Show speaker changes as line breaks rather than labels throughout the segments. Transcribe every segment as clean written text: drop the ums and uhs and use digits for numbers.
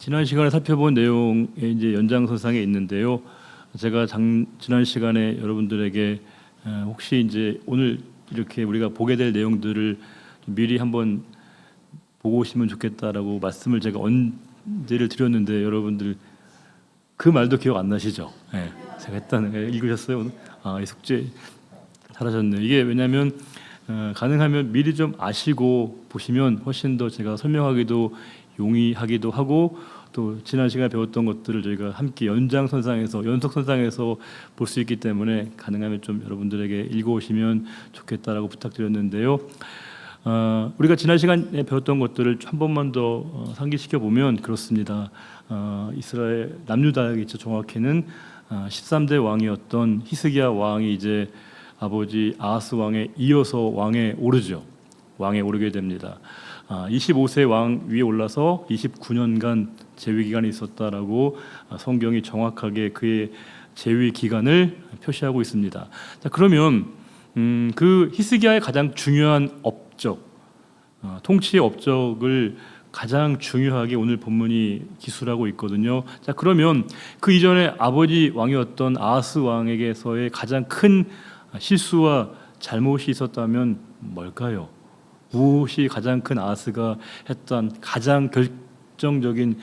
지난 시간에 살펴본 내용의 이제 연장선상에 있는데요. 제가 지난 시간에 여러분들에게 혹시 이제 오늘 이렇게 우리가 보게 될 내용들을 미리 한번 보고 오시면 좋겠다라고 말씀을 제가 언제를 드렸는데 여러분들 그 말도 기억 안 나시죠? 네, 제가 했다는 읽으셨어요 오늘? 이 숙제 잘하셨네요. 이게 왜냐하면 가능하면 미리 좀 아시고 보시면 훨씬 더 제가 설명하기도 용이하기도 하고 또 지난 시간에 배웠던 것들을 저희가 함께 연장선상에서 연속선상에서 볼 수 있기 때문에 가능하면 좀 여러분들에게 읽어오시면 좋겠다라고 부탁드렸는데요. 우리가 지난 시간에 배웠던 것들을 한 번만 더 상기시켜 보면 그렇습니다. 이스라엘 남유다겠죠. 정확히는 13대 왕이었던 히스기야 왕이 이제 아버지 아하스 왕에 이어서 왕에 오르죠. 왕에 오르게 됩니다. 25세 왕 위에 올라서 29년간 재위 기간이 있었다라고 성경이 정확하게 그의 재위 기간을 표시하고 있습니다. 자, 그러면 그 히스기야의 가장 중요한 업적, 통치의 업적을 가장 중요하게 오늘 본문이 기술하고 있거든요. 자, 그러면 그 이전에 아버지 왕이었던 아하스 왕에게서의 가장 큰 실수와 잘못이 있었다면 뭘까요? 무엇이 가장 큰 아하스가 했던 가장 결정적인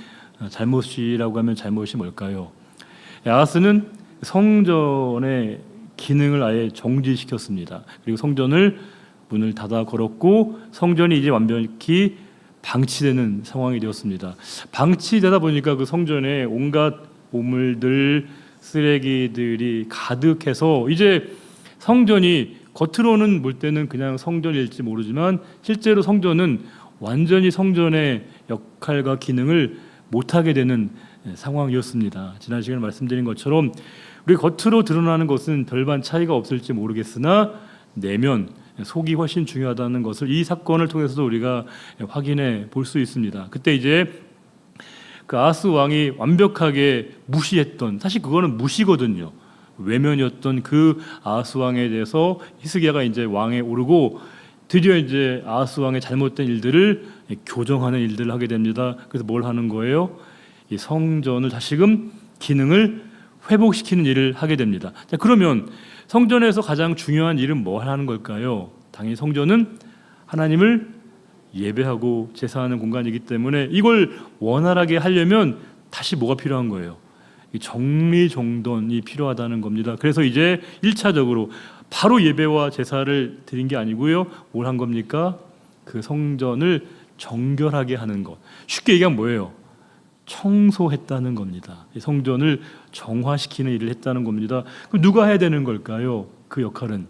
잘못이라고 하면 잘못이 뭘까요? 아하스는 성전의 기능을 아예 정지시켰습니다. 그리고 성전을 문을 닫아 걸었고 성전이 이제 완벽히 방치되는 상황이 되었습니다. 방치되다 보니까 그 성전에 온갖 오물들, 쓰레기들이 가득해서 이제 성전이 겉으로는 볼 때는 그냥 성전일지 모르지만 실제로 성전은 완전히 성전의 역할과 기능을 못하게 되는 상황이었습니다. 지난 시간에 말씀드린 것처럼 우리 겉으로 드러나는 것은 별반 차이가 없을지 모르겠으나 내면 속이 훨씬 중요하다는 것을 이 사건을 통해서도 우리가 확인해 볼 수 있습니다. 그때 이제 그 아하스 왕이 완벽하게 무시했던, 사실 그거는 무시거든요. 외면이었던 그 아하스 왕에 대해서 히스기야가 이제 왕에 오르고 드디어 이제 아하스 왕의 잘못된 일들을 교정하는 일들을 하게 됩니다. 그래서 뭘 하는 거예요? 이 성전을 다시금 기능을 회복시키는 일을 하게 됩니다. 자, 그러면 성전에서 가장 중요한 일은 뭘 하는 걸까요? 당연히 성전은 하나님을 예배하고 제사하는 공간이기 때문에 이걸 원활하게 하려면 다시 뭐가 필요한 거예요? 정리정돈이 필요하다는 겁니다. 그래서 이제 1차적으로 바로 예배와 제사를 드린 게 아니고요. 뭘 한 겁니까? 그 성전을 정결하게 하는 것. 쉽게 얘기하면 뭐예요? 청소했다는 겁니다. 성전을 정화시키는 일을 했다는 겁니다. 그럼 누가 해야 되는 걸까요? 그 역할은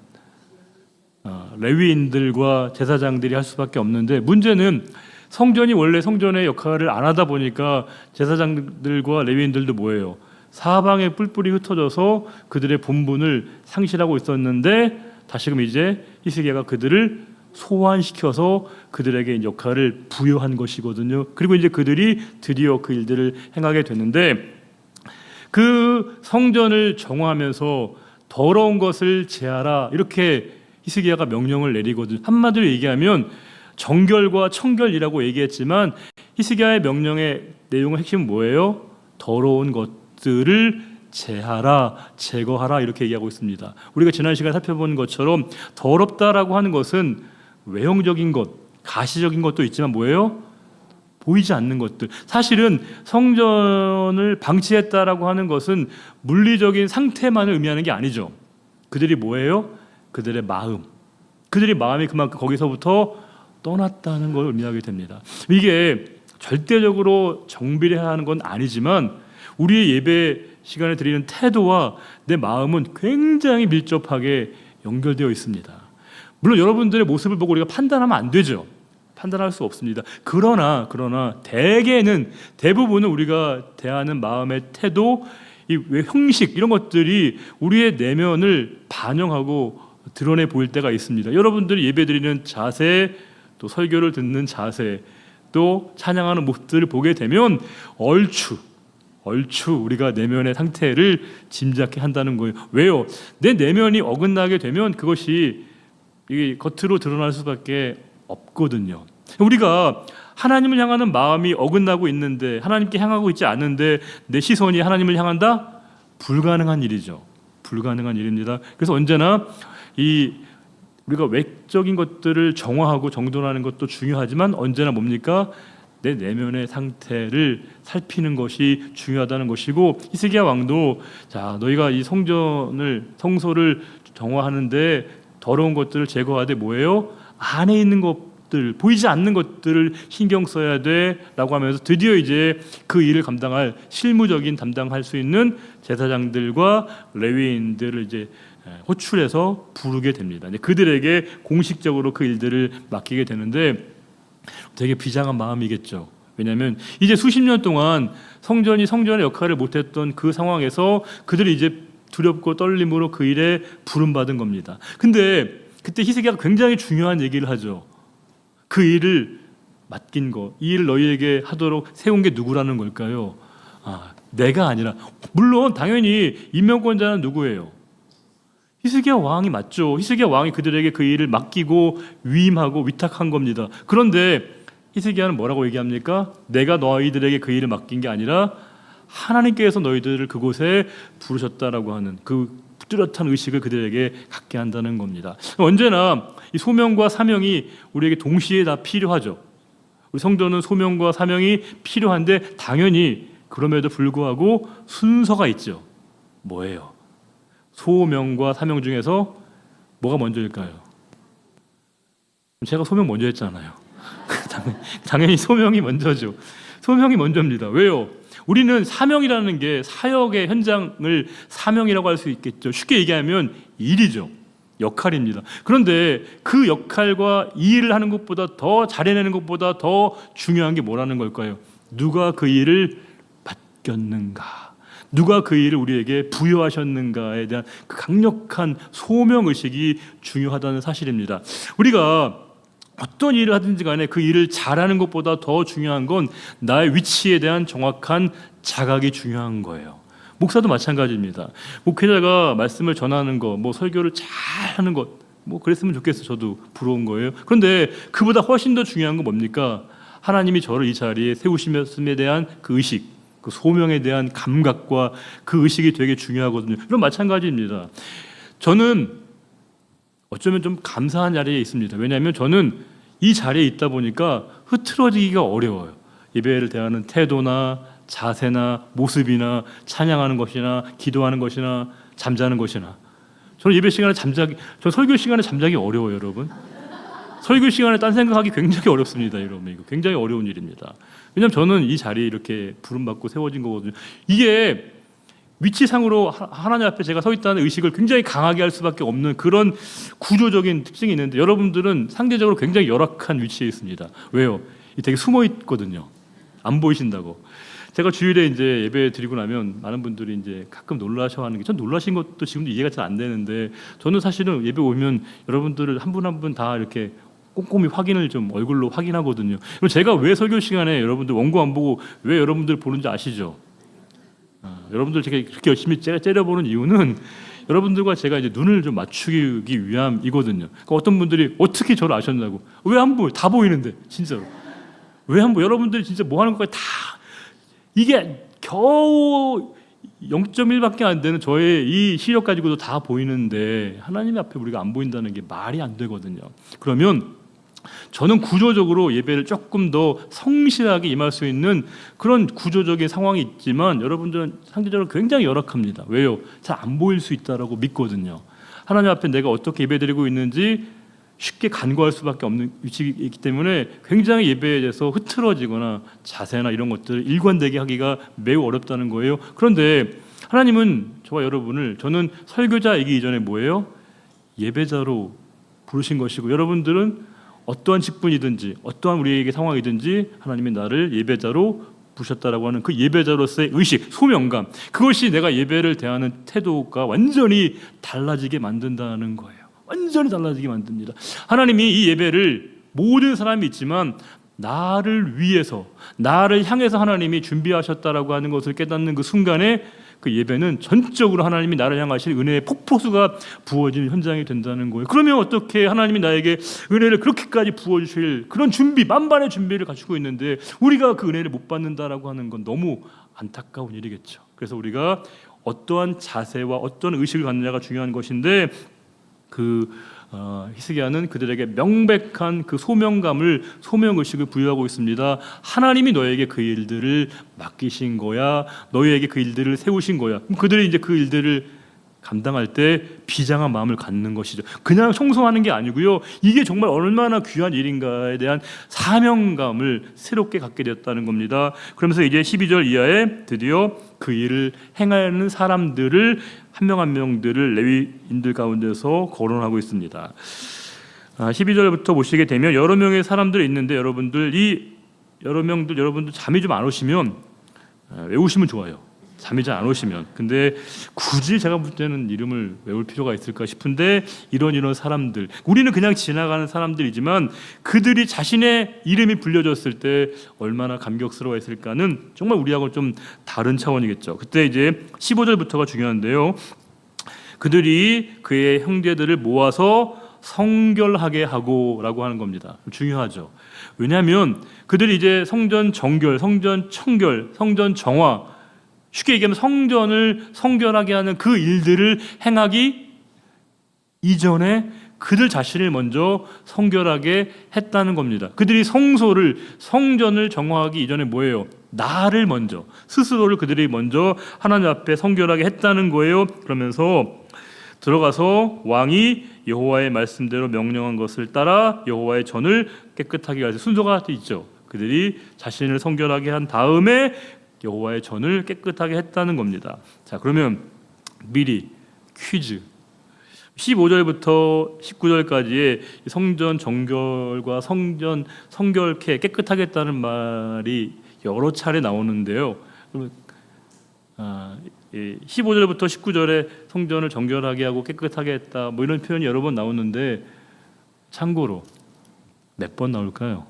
레위인들과 제사장들이 할 수밖에 없는데 문제는 성전이 원래 성전의 역할을 안 하다 보니까 제사장들과 레위인들도 뭐예요? 사방에 뿔뿔이 흩어져서 그들의 본분을 상실하고 있었는데 다시금 이제 히스기야가 그들을 소환시켜서 그들에게 역할을 부여한 것이거든요. 그리고 이제 그들이 드디어 그 일들을 행하게 됐는데 그 성전을 정화하면서 더러운 것을 제하라 이렇게 히스기야가 명령을 내리거든요. 한마디로 얘기하면 정결과 청결이라고 얘기했지만 히스기야의 명령의 내용의 핵심은 뭐예요? 더러운 것들을 제하라, 제거하라 이렇게 얘기하고 있습니다. 우리가 지난 시간에 살펴본 것처럼 더럽다라고 하는 것은 외형적인 것, 가시적인 것도 있지만 뭐예요? 보이지 않는 것들. 사실은 성전을 방치했다라고 하는 것은 물리적인 상태만을 의미하는 게 아니죠. 그들이 뭐예요? 그들의 마음. 그들의 마음이 그만큼 거기서부터 떠났다는 걸 의미하게 됩니다. 이게 절대적으로 정비해야 하는 건 아니지만 우리의 예배 시간에 드리는 태도와 내 마음은 굉장히 밀접하게 연결되어 있습니다. 물론 여러분들의 모습을 보고 우리가 판단하면 안 되죠. 판단할 수 없습니다. 그러나 대부분은 우리가 대하는 마음의 태도, 이 형식 이런 것들이 우리의 내면을 반영하고 드러내 보일 때가 있습니다. 여러분들이 예배드리는 자세, 또 설교를 듣는 자세, 또 찬양하는 모습들을 보게 되면 얼추 우리가 내면의 상태를 짐작해 한다는 거예요. 왜요? 내 내면이 어긋나게 되면 그것이 이게 겉으로 드러날 수밖에 없거든요. 우리가 하나님을 향하는 마음이 어긋나고 있는데, 하나님께 향하고 있지 않은데 내 시선이 하나님을 향한다? 불가능한 일이죠. 불가능한 일입니다. 그래서 언제나 우리가 외적인 것들을 정화하고 정돈하는 것도 중요하지만 언제나 뭡니까? 내 내면의 상태를 살피는 것이 중요하다는 것이고, 히스기야 왕도 자, 너희가 이 성소를 정화하는데 더러운 것들을 제거하되 뭐예요? 안에 있는 것들, 보이지 않는 것들을 신경 써야 돼라고 하면서 드디어 이제 그 일을 실무적인 담당할 수 있는 제사장들과 레위인들을 이제 호출해서 부르게 됩니다. 그들에게 공식적으로 그 일들을 맡기게 되는데 되게 비장한 마음이겠죠. 왜냐하면 이제 수십 년 동안 성전의 역할을 못했던 그 상황에서 그들이 이제 두렵고 떨림으로 그 일에 부름받은 겁니다. 근데 그때 히스기야가 굉장히 중요한 얘기를 하죠. 그 일을 맡긴 거, 이 일을 너희에게 하도록 세운 게 누구라는 걸까요? 내가 아니라, 물론 당연히 임명권자는 누구예요? 히스기야 왕이 맞죠. 히스기야 왕이 그들에게 그 일을 맡기고 위임하고 위탁한 겁니다. 그런데 히스기야는 뭐라고 얘기합니까? 내가 너희들에게 그 일을 맡긴 게 아니라 하나님께서 너희들을 그곳에 부르셨다라고 하는 그 뚜렷한 의식을 그들에게 갖게 한다는 겁니다. 언제나 이 소명과 사명이 우리에게 동시에 다 필요하죠. 우리 성도는 소명과 사명이 필요한데 당연히 그럼에도 불구하고 순서가 있죠. 뭐예요? 소명과 사명 중에서 뭐가 먼저일까요? 제가 소명 먼저 했잖아요. 당연히 소명이 먼저죠. 소명이 먼저입니다. 왜요? 우리는 사명이라는 게 사역의 현장을 사명이라고 할 수 있겠죠. 쉽게 얘기하면 일이죠. 역할입니다. 그런데 그 역할과 이 일을 하는 것보다 더 잘해내는 것보다 더 중요한 게 뭐라는 걸까요? 누가 그 일을 맡겼는가? 누가 그 일을 우리에게 부여하셨는가에 대한 그 강력한 소명의식이 중요하다는 사실입니다. 우리가 어떤 일을 하든지 간에 그 일을 잘하는 것보다 더 중요한 건 나의 위치에 대한 정확한 자각이 중요한 거예요. 목사도 마찬가지입니다. 목회자가 말씀을 전하는 거, 설교를 잘하는 것, 그랬으면 좋겠어. 저도 부러운 거예요. 그런데 그보다 훨씬 더 중요한 건 뭡니까? 하나님이 저를 이 자리에 세우심에 대한 그 의식, 그 소명에 대한 감각과 그 의식이 되게 중요하거든요. 이런 마찬가지입니다. 저는 어쩌면 좀 감사한 자리에 있습니다. 왜냐하면 저는 이 자리에 있다 보니까 흐트러지기가 어려워요. 예배를 대하는 태도나 자세나 모습이나 찬양하는 것이나 기도하는 것이나 잠자는 것이나. 저는 예배 시간에 저 설교 시간에 잠자기 어려워요, 여러분. 설교 시간에 딴 생각하기 굉장히 어렵습니다, 여러분. 이거 굉장히 어려운 일입니다. 왜냐하면 저는 이 자리에 이렇게 부름받고 세워진 거거든요. 이게 위치상으로 하나님 앞에 제가 서 있다는 의식을 굉장히 강하게 할 수밖에 없는 그런 구조적인 특징이 있는데, 여러분들은 상대적으로 굉장히 열악한 위치에 있습니다. 왜요? 되게 숨어 있거든요. 안 보이신다고. 제가 주일에 이제 예배 드리고 나면 많은 분들이 이제 가끔 놀라셔하는 게, 전 놀라신 것도 지금도 이해가 잘 안 되는데, 저는 사실은 예배 오면 여러분들을 한 분 한 분 다 이렇게 꼼꼼히 확인을 좀 얼굴로 확인하거든요. 그럼 제가 왜 설교 시간에 여러분들 원고 안 보고 왜 여러분들 보는지 아시죠? 여러분들 제가 그렇게 열심히 째려보는 이유는 여러분들과 제가 이제 눈을 좀 맞추기 위함이거든요. 그러니까 어떤 분들이 어떻게 저를 아셨냐고. 왜 안 보여? 다 보이는데, 진짜로. 왜 안 보여? 여러분들이 진짜 뭐 하는 것까지 다, 이게 겨우 0.1밖에 안 되는 저의 이 시력 가지고도 다 보이는데 하나님 앞에 우리가 안 보인다는 게 말이 안 되거든요. 그러면 저는 구조적으로 예배를 조금 더 성실하게 임할 수 있는 그런 구조적인 상황이 있지만, 여러분들은 상대적으로 굉장히 열악합니다. 왜요? 잘 안 보일 수 있다라고 믿거든요. 하나님 앞에 내가 어떻게 예배드리고 있는지 쉽게 간과할 수밖에 없는 위치이기 때문에 굉장히 예배에 대해서 흐트러지거나 자세나 이런 것들을 일관되게 하기가 매우 어렵다는 거예요. 그런데 하나님은 저와 여러분을, 저는 설교자이기 이전에 뭐예요? 예배자로 부르신 것이고, 여러분들은 어떠한 직분이든지 어떠한 우리에게 상황이든지 하나님이 나를 예배자로 부르셨다라고 하는 그 예배자로서의 의식, 소명감, 그것이 내가 예배를 대하는 태도가 완전히 달라지게 만든다는 거예요. 완전히 달라지게 만듭니다. 하나님이 이 예배를 모든 사람이 있지만 나를 위해서, 나를 향해서 하나님이 준비하셨다라고 하는 것을 깨닫는 그 순간에 그 예배는 전적으로 하나님이 나를 향하실 은혜의 폭포수가 부어지는 현장이 된다는 거예요. 그러면 어떻게 하나님이 나에게 은혜를 그렇게까지 부어주실 그런 준비, 만반의 준비를 갖추고 있는데 우리가 그 은혜를 못 받는다라고 하는 건 너무 안타까운 일이겠죠. 그래서 우리가 어떠한 자세와 어떤 의식을 갖느냐가 중요한 것인데 히스기야는 그들에게 명백한 그 소명의식을 부여하고 있습니다. 하나님이 너에게 그 일들을 맡기신 거야. 너희에게 그 일들을 세우신 거야. 그들이 이제 그 일들을 감당할 때 비장한 마음을 갖는 것이죠. 그냥 청소하는 게 아니고요. 이게 정말 얼마나 귀한 일인가에 대한 사명감을 새롭게 갖게 되었다는 겁니다. 그러면서 이제 12절 이하에 드디어 그 일을 행하는 사람들을 한 명 한 명들을 레위인들 가운데서 거론하고 있습니다. 12절부터 보시게 되면 여러 명의 사람들이 있는데 여러분들 잠이 좀 안 오시면 외우시면 좋아요. 잠이 잘 안 오시면. 근데 굳이 제가 볼 때는 이름을 외울 필요가 있을까 싶은데 이런 사람들, 우리는 그냥 지나가는 사람들이지만 그들이 자신의 이름이 불려졌을 때 얼마나 감격스러워했을까는 정말 우리하고는 좀 다른 차원이겠죠. 그때 이제 15절부터가 중요한데요. 그들이 그의 형제들을 모아서 성결하게 하고라고 하는 겁니다. 중요하죠. 왜냐하면 그들이 이제 성전 정결, 성전 청결, 성전 정화, 쉽게 얘기하면 성전을 성결하게 하는 그 일들을 행하기 이전에 그들 자신을 먼저 성결하게 했다는 겁니다. 그들이 성전을 정화하기 이전에 뭐예요? 나를 먼저, 스스로를 그들이 먼저 하나님 앞에 성결하게 했다는 거예요. 그러면서 들어가서 왕이 여호와의 말씀대로 명령한 것을 따라 여호와의 전을 깨끗하게 하세요. 순서가 있죠. 그들이 자신을 성결하게 한 다음에 여호와의 전을 깨끗하게 했다는 겁니다. 자, 그러면 미리 퀴즈. 15절부터 19절까지의 성전 정결과 성전 성결케 깨끗하게 했다는 말이 여러 차례 나오는데요. 15절부터 19절에 성전을 정결하게 하고 깨끗하게 했다, 뭐 이런 표현이 여러 번 나오는데 참고로 몇 번 나올까요?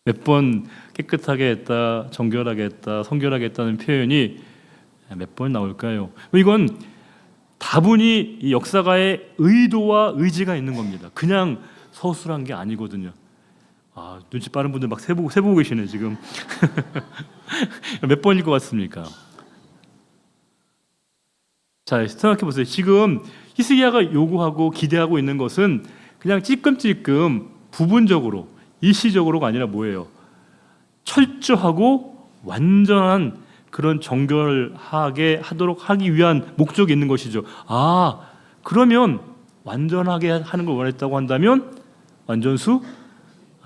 몇 번 깨끗하게 했다, 정결하게 했다, 성결하게 했다는 표현이 몇 번 나올까요? 이건 다분히 이 역사가의 의도와 의지가 있는 겁니다. 그냥 서술한 게 아니거든요. 눈치 빠른 분들 막 세보고 계시네 지금. 몇 번일 것 같습니까? 자, 생각해 보세요. 지금 히스기야가 요구하고 기대하고 있는 것은 그냥 찔끔찔끔 부분적으로, 일시적으로가 아니라 뭐예요? 철저하고 완전한 그런 정결하게 하도록 하기 위한 목적이 있는 것이죠. 그러면 완전하게 하는 걸 원했다고 한다면 완전수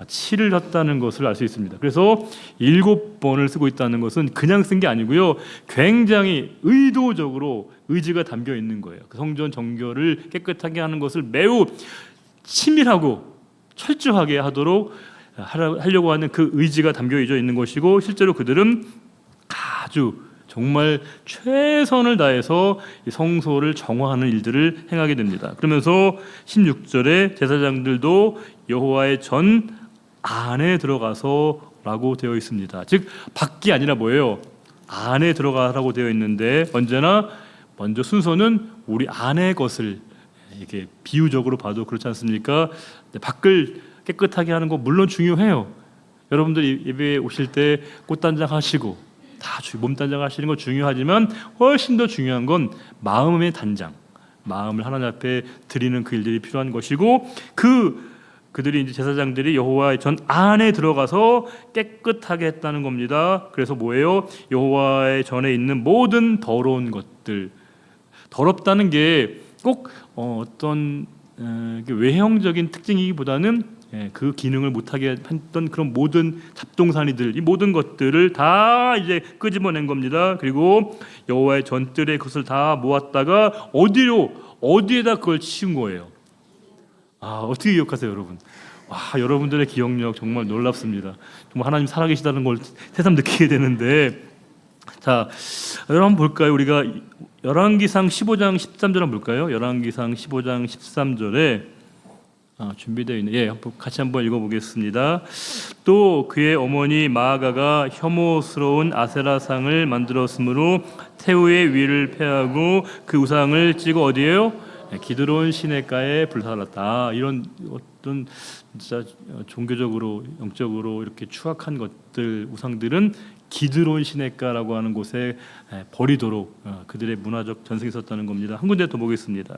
7을 했다는 것을 알 수 있습니다. 그래서 7번을 쓰고 있다는 것은 그냥 쓴 게 아니고요. 굉장히 의도적으로 의지가 담겨 있는 거예요. 그 성전 정결을 깨끗하게 하는 것을 매우 치밀하고 철저하게 하려고 하는 그 의지가 담겨 있는 것이고, 실제로 그들은 아주 정말 최선을 다해서 성소를 정화하는 일들을 행하게 됩니다. 그러면서 16절에 제사장들도 여호와의 전 안에 들어가서 라고 되어 있습니다. 즉 밖이 아니라 뭐예요? 안에 들어가라고 되어 있는데, 언제나 먼저 순서는 우리 안의 것을, 이게 비유적으로 봐도 그렇지 않습니까? 밖을 깨끗하게 하는 거 물론 중요해요. 여러분들 예배에 오실 때 꽃단장 하시고 다 몸단장 하시는 거 중요하지만 훨씬 더 중요한 건 마음의 단장, 마음을 하나님 앞에 드리는 그 일들이 필요한 것이고, 그들이 이제 제사장들이 여호와의 전 안에 들어가서 깨끗하게 했다는 겁니다. 그래서 뭐예요? 여호와의 전에 있는 모든 더러운 것들, 더럽다는 게 꼭 어떤 외형적인 특징이기보다는 그 기능을 못하게 했던 그런 모든 잡동사니들, 이 모든 것들을 다 이제 끄집어낸 겁니다. 그리고 여호와의 전뜰에 그것을 다 모았다가 어디에다 그걸 치운 거예요. 어떻게 기억하세요, 여러분? 여러분들의 기억력 정말 놀랍습니다. 정말 하나님 살아계시다는 걸 새삼 느끼게 되는데, 자, 여러분 볼까요? 우리가 열왕기상 15장 13절 한번 볼까요? 열왕기상 15장 13절에 준비되어 있는 같이 한번 읽어보겠습니다. 또 그의 어머니 마아가가 혐오스러운 아세라상을 만들었으므로 태우의 위를 패하고 그 우상을 찍어 어디에요? 기드론 시내가에 불살랐다. 이런 어떤 진짜 종교적으로 영적으로 이렇게 추악한 것들 우상들은 기드론 시내가라고 하는 곳에 버리도록 그들의 문화적 전승이 있었다는 겁니다. 한 군데 더 보겠습니다.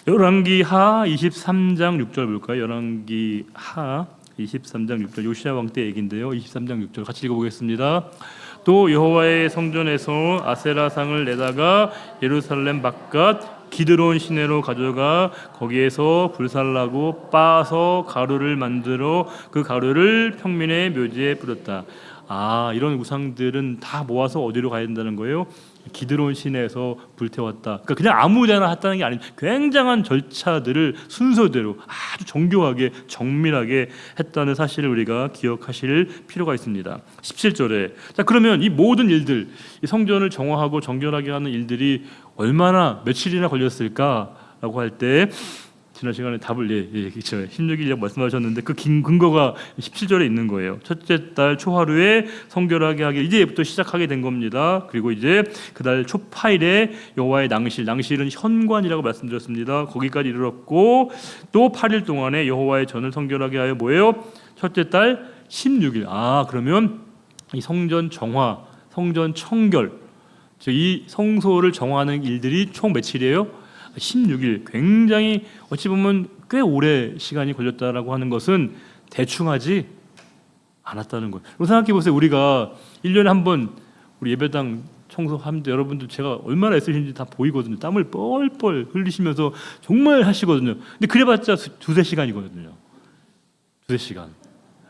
열왕기하 23장 6절 볼까요? 열왕기하 23장 6절 요시야 왕 때 얘기인데요. 23장 6절 같이 읽어보겠습니다. 또 여호와의 성전에서 아세라상을 내다가 예루살렘 바깥 기드론 시내로 가져가 거기에서 불살라고 빻아서 가루를 만들어 그 가루를 평민의 묘지에 뿌렸다. 이런 우상들은 다 모아서 어디로 가야 된다는 거예요? 기드론 시내에서 불태웠다. 그러니까 그냥 아무데나 했다는 게 아닌 굉장한 절차들을 순서대로 아주 정교하게 정밀하게 했다는 사실을 우리가 기억하실 필요가 있습니다. 17절에 자 그러면 이 모든 일들, 이 성전을 정화하고 정결하게 하는 일들이 얼마나 며칠이나 걸렸을까라고 할 때 지난 시간에 답을 그렇죠. 16일 말씀하셨는데 그 근거가 17절에 있는 거예요. 첫째 달 초하루에 성결하게 하기 이제부터 시작하게 된 겁니다. 그리고 이제 그달 초파일에 여호와의 낭실은 현관이라고 말씀드렸습니다. 거기까지 이르렀고 또 8일 동안에 여호와의 전을 성결하게 하여 뭐예요? 첫째 달 16일. 그러면 이 성전 정화, 성전 청결, 즉 이 성소를 정화하는 일들이 총 며칠이에요? 16일. 굉장히 어찌 보면 꽤 오래 시간이 걸렸다라고 하는 것은 대충 하지 않았다는 거예요. 생각해 보세요. 우리가 1년에 한 번 우리 예배당 청소하는데 여러분들 제가 얼마나 애쓰시는지 다 보이거든요. 땀을 뻘뻘 흘리시면서 정말 하시거든요. 근데 그래봤자 두세 시간이거든요. 두세 시간.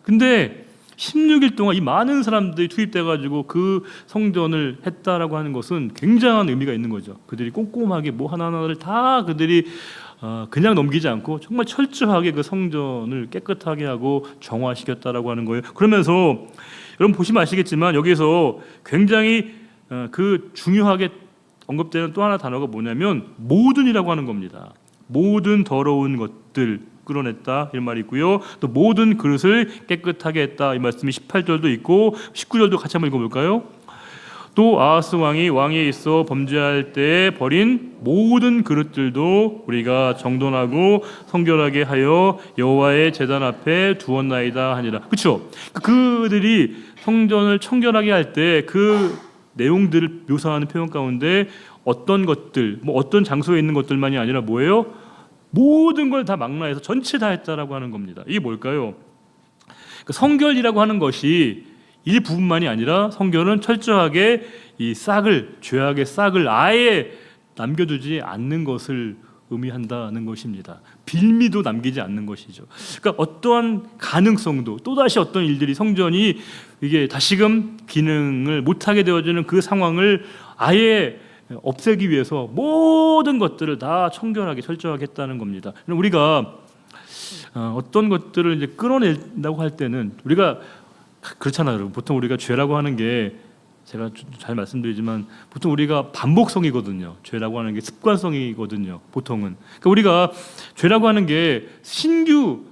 근데 16일 동안 이 많은 사람들이 투입돼가지고 그 성전을 했다라고 하는 것은 굉장한 의미가 있는 거죠. 그들이 꼼꼼하게 뭐 하나하나를 다 그들이 그냥 넘기지 않고 정말 철저하게 그 성전을 깨끗하게 하고 정화시켰다라고 하는 거예요. 그러면서 여러분 보시면 아시겠지만 여기서 굉장히 그 중요하게 언급되는 또 하나 단어가 뭐냐면 모든이라고 하는 겁니다. 모든 더러운 것들 끌어냈다 이런 말이 있고요. 또 모든 그릇을 깨끗하게 했다 이 말씀이 18절도 있고 19절도 같이 한번 읽어볼까요? 또 아하스 왕이 왕위에 있어 범죄할 때 버린 모든 그릇들도 우리가 정돈하고 성결하게 하여 여호와의 제단 앞에 두었나이다 하니라. 그렇죠? 그들이 성전을 청결하게 할 때 그 내용들을 묘사하는 표현 가운데 어떤 것들, 어떤 장소에 있는 것들만이 아니라 뭐예요? 모든 걸 다 망라해서 전체 다 했다라고 하는 겁니다. 이게 뭘까요? 성결이라고 하는 것이 일부분만이 아니라 성결은 철저하게 이 죄악의 싹을 아예 남겨두지 않는 것을 의미한다는 것입니다. 빌미도 남기지 않는 것이죠. 그러니까 어떠한 가능성도 또다시 어떤 일들이 성전이 이게 다시금 기능을 못하게 되어지는 그 상황을 아예 없애기 위해서 모든 것들을 다 청결하게 철저하게 했다는 겁니다. 우리가 어떤 것들을 이제 끌어낸다고 할 때는 우리가 그렇잖아요, 여러분. 보통 우리가 죄라고 하는 게 제가 잘 말씀드리지만 보통 우리가 반복성이거든요. 죄라고 하는 게 습관성이거든요. 보통은. 그러니까 우리가 죄라고 하는 게 신규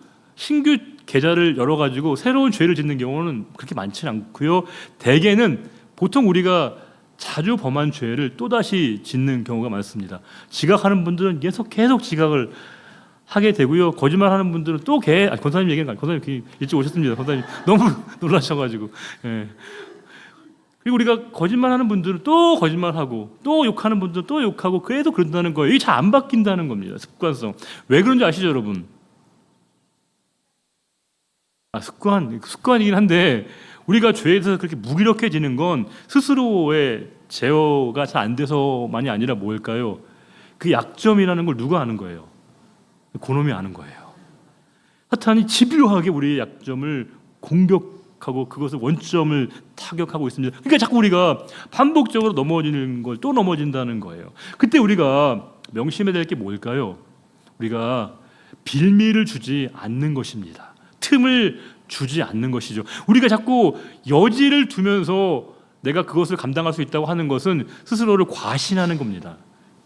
계좌를 열어 가지고 새로운 죄를 짓는 경우는 그렇게 많지는 않고요. 대개는 보통 우리가 자주 범한 죄를 또다시 짓는 경우가 많습니다. 지각하는 분들은 계속 지각을 하게 되고요. 거짓말하는 분들은 또 권사님 얘기는 권사님 일찍 오셨습니다. 권사님 너무 놀라셔가지고. 그리고 우리가 거짓말하는 분들은 또 거짓말하고 또 욕하는 분들은 또 욕하고 그래도 그런다는 거예요. 이게 잘 안 바뀐다는 겁니다. 습관성. 왜 그런지 아시죠, 여러분? 습관이긴 한데 우리가 죄에 대해서 그렇게 무기력해지는 건 스스로의 제어가 잘 안 돼서만이 아니라 뭘까요? 그 약점이라는 걸 누가 아는 거예요? 그놈이 아는 거예요. 사탄이 집요하게 우리의 약점을 공격하고 그것을 원점을 타격하고 있습니다. 그러니까 자꾸 우리가 반복적으로 넘어지는 걸 또 넘어진다는 거예요. 그때 우리가 명심해야 될 게 뭘까요? 우리가 빌미를 주지 않는 것입니다. 틈을 주지 않는 것이죠. 우리가 자꾸 여지를 두면서 내가 그것을 감당할 수 있다고 하는 것은 스스로를 과신하는 겁니다.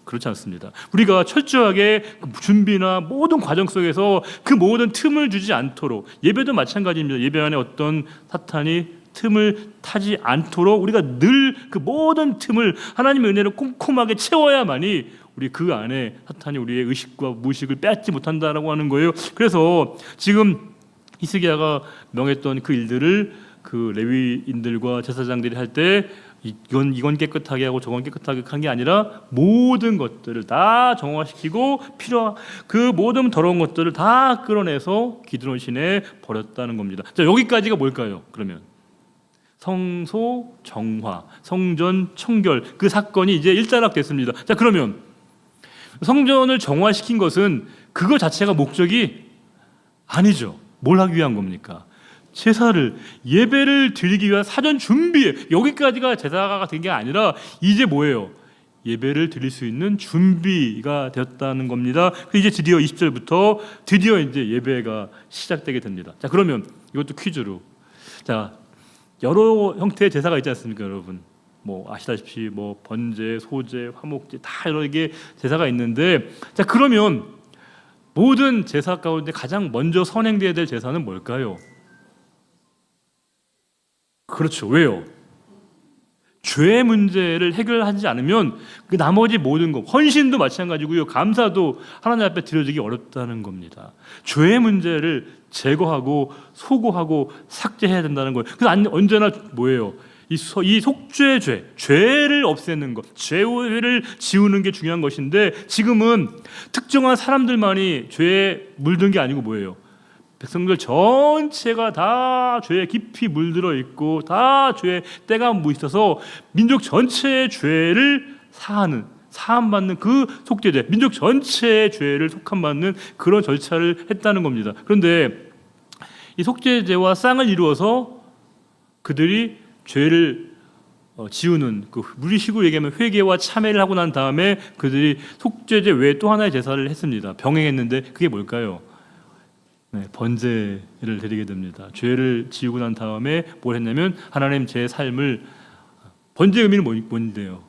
그렇지 않습니다. 우리가 철저하게 그 준비나 모든 과정 속에서 그 모든 틈을 주지 않도록, 예배도 마찬가지입니다. 예배 안에 어떤 사탄이 틈을 타지 않도록 우리가 늘 그 모든 틈을 하나님의 은혜로 꼼꼼하게 채워야만이 우리 그 안에 사탄이 우리의 의식과 무의식을 빼앗지 못한다라고 하는 거예요. 그래서 지금 히스기야가 명했던 그 일들을 그 레위인들과 제사장들이 할 때 이건 깨끗하게 하고 저건 깨끗하게 한 게 아니라 모든 것들을 다 정화시키고 그 모든 더러운 것들을 다 끌어내서 기드론 시내에 버렸다는 겁니다. 자, 여기까지가 뭘까요? 그러면 성소 정화, 성전 청결, 그 사건이 이제 일단락됐습니다. 자, 그러면 성전을 정화시킨 것은 그거 자체가 목적이 아니죠. 뭘 하기 위한 겁니까? 제사를, 예배를 드리기 위한 사전 준비, 여기까지가 제사가 된 게 아니라 이제 뭐예요? 예배를 드릴 수 있는 준비가 되었다는 겁니다. 이제 드디어 20절부터 드디어 이제 예배가 시작되게 됩니다. 자, 그러면 이것도 퀴즈로, 자, 여러 형태의 제사가 있지 않습니까, 여러분? 뭐 아시다시피 뭐 번제, 소제, 화목제 다 여러 개 제사가 있는데, 자, 그러면 모든 제사 가운데 가장 먼저 선행되어야 될 제사는 뭘까요? 그렇죠. 왜요? 죄의 문제를 해결하지 않으면 그 나머지 모든 것, 헌신도 마찬가지고요, 감사도 하나님 앞에 드려지기 어렵다는 겁니다. 죄의 문제를 제거하고 소고하고 삭제해야 된다는 거예요. 그래서 언제나 뭐예요? 이 속죄 죄를 없애는 것, 죄를 지우는 게 중요한 것인데, 지금은 특정한 사람들만이 죄에 물든 게 아니고 뭐예요? 백성들 전체가 다 죄에 깊이 물들어 있고 다 죄에 때가 묻어 있어서 민족 전체의 죄를 사함받는 그 속죄제, 민족 전체의 죄를 속함받는 그런 절차를 했다는 겁니다. 그런데 이 속죄제와 쌍을 이루어서 그들이 죄를 지우는, 그 우리식으로 얘기하면 회개와 참회를 하고 난 다음에 그들이 속죄제 외에 또 하나의 제사를 했습니다. 병행했는데 그게 뭘까요? 네, 번제를 드리게 됩니다. 죄를 지우고 난 다음에 뭘 했냐면, 하나님 제 삶을, 번제의 의미는 뭔데요?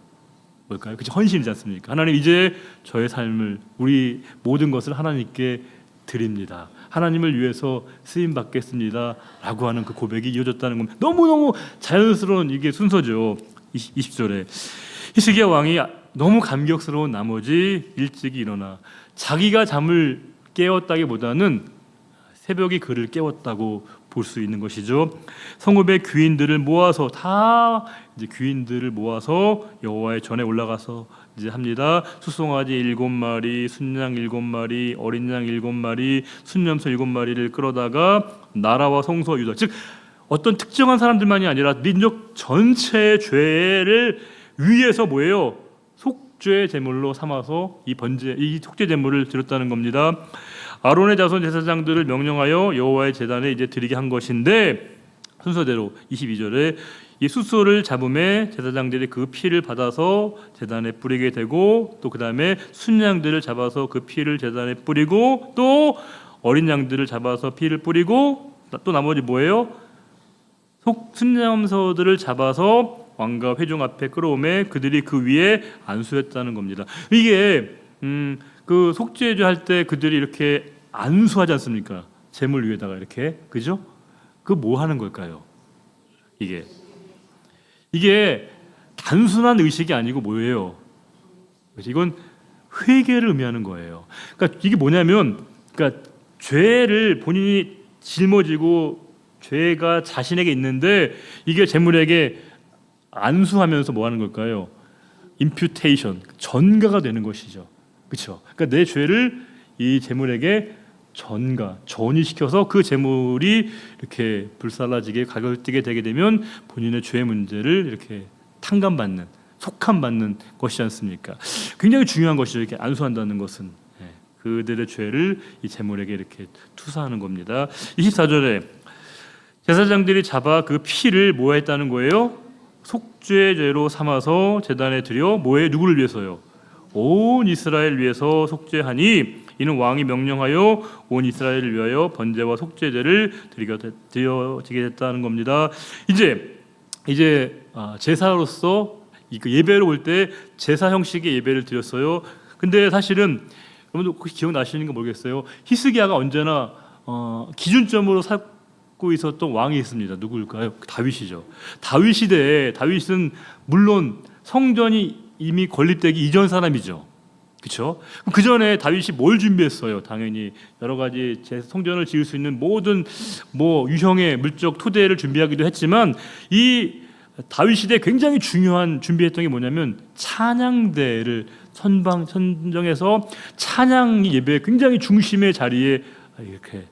뭘까요? 그치, 헌신이지 않습니까? 하나님 이제 저의 삶을, 우리 모든 것을 하나님께 드립니다. 하나님을 위해서 쓰임 받겠습니다 라고 하는 그 고백이 이어졌다는 겁니다. 너무너무 자연스러운 이게 순서죠. 20절에 히스기야 왕이 너무 감격스러운 나머지 일찍이 일어나 자기가 잠을 깨웠다기보다는 새벽이 그를 깨웠다고 볼 수 있는 것이죠. 성읍의 귀인들을 모아서 귀인들을 모아서 여호와의 전에 올라가서 이제 합니다. 수송아지 7마리, 순양 7마리, 어린 양 7마리, 순염소 7마리를 끌어다가 나라와 성소 유다, 즉 어떤 특정한 사람들만이 아니라 민족 전체의 죄를 위해서 뭐예요? 속죄 제물로 삼아서 이 속죄 제물을 드렸다는 겁니다. 아론의 자손 제사장들을 명령하여 여호와의 제단에 이제 드리게 한 것인데, 순서대로 22절에 이 숫소를 잡음에 제사장들이 그 피를 받아서 제단에 뿌리게 되고, 또 그 다음에 순양들을 잡아서 그 피를 제단에 뿌리고, 또 어린 양들을 잡아서 피를 뿌리고, 또 나머지 뭐예요? 순양소들을 잡아서 왕과 회중 앞에 끌어오매 그들이 그 위에 안수했다는 겁니다. 이게 그 속죄제 할 때 그들이 이렇게 안수하지 않습니까? 제물 위에다가 이렇게, 그죠? 그 뭐 하는 걸까요? 이게 단순한 의식이 아니고 뭐예요? 이건 회개를 의미하는 거예요. 그러니까 이게 뭐냐면, 그러니까 죄를 본인이 짊어지고 죄가 자신에게 있는데 이게 제물에게 안수하면서 뭐 하는 걸까요? 임퓨테이션, 전가가 되는 것이죠. 그렇죠? 그러니까 내 죄를 이 제물에게 전이시켜서 그 제물이 이렇게 불살라지게 가격뛰게 되게 되면 본인의 죄 문제를 이렇게 탕감받는, 속함받는 것이지 않습니까? 굉장히 중요한 것이죠. 이렇게 안수한다는 것은 그들의 죄를 이 제물에게 이렇게 투사하는 겁니다. 24절에 제사장들이 잡아 그 피를 뭐 했다는 거예요? 속죄제로 삼아서 제단에 드려 뭐에, 누구를 위해서요? 온 이스라엘 위해서 속죄하니 이는 왕이 명령하여 온 이스라엘을 위하여 번제와 속죄제를 드려지게 됐다는 겁니다. 이제 제사로서 그 예배로 올 때 제사 형식의 예배를 드렸어요. 근데 사실은 여러분들 혹시 기억나시는 거 모르겠어요. 히스기야가 언제나 기준점으로 삼고 있었던 왕이 있습니다. 누구일까요? 다윗이죠. 다윗 시대에 다윗은 물론 성전이 이미 건립되기 이전 사람이죠. 그렇죠? 그 전에 다윗이 뭘 준비했어요? 당연히 여러 가지 성전을 지을 수 있는 모든 유형의 물적 토대를 준비하기도 했지만 이 다윗 시대에 굉장히 중요한 준비했던 게 뭐냐면 찬양대를 선정해서 찬양 예배 굉장히 중심의 자리에 이렇게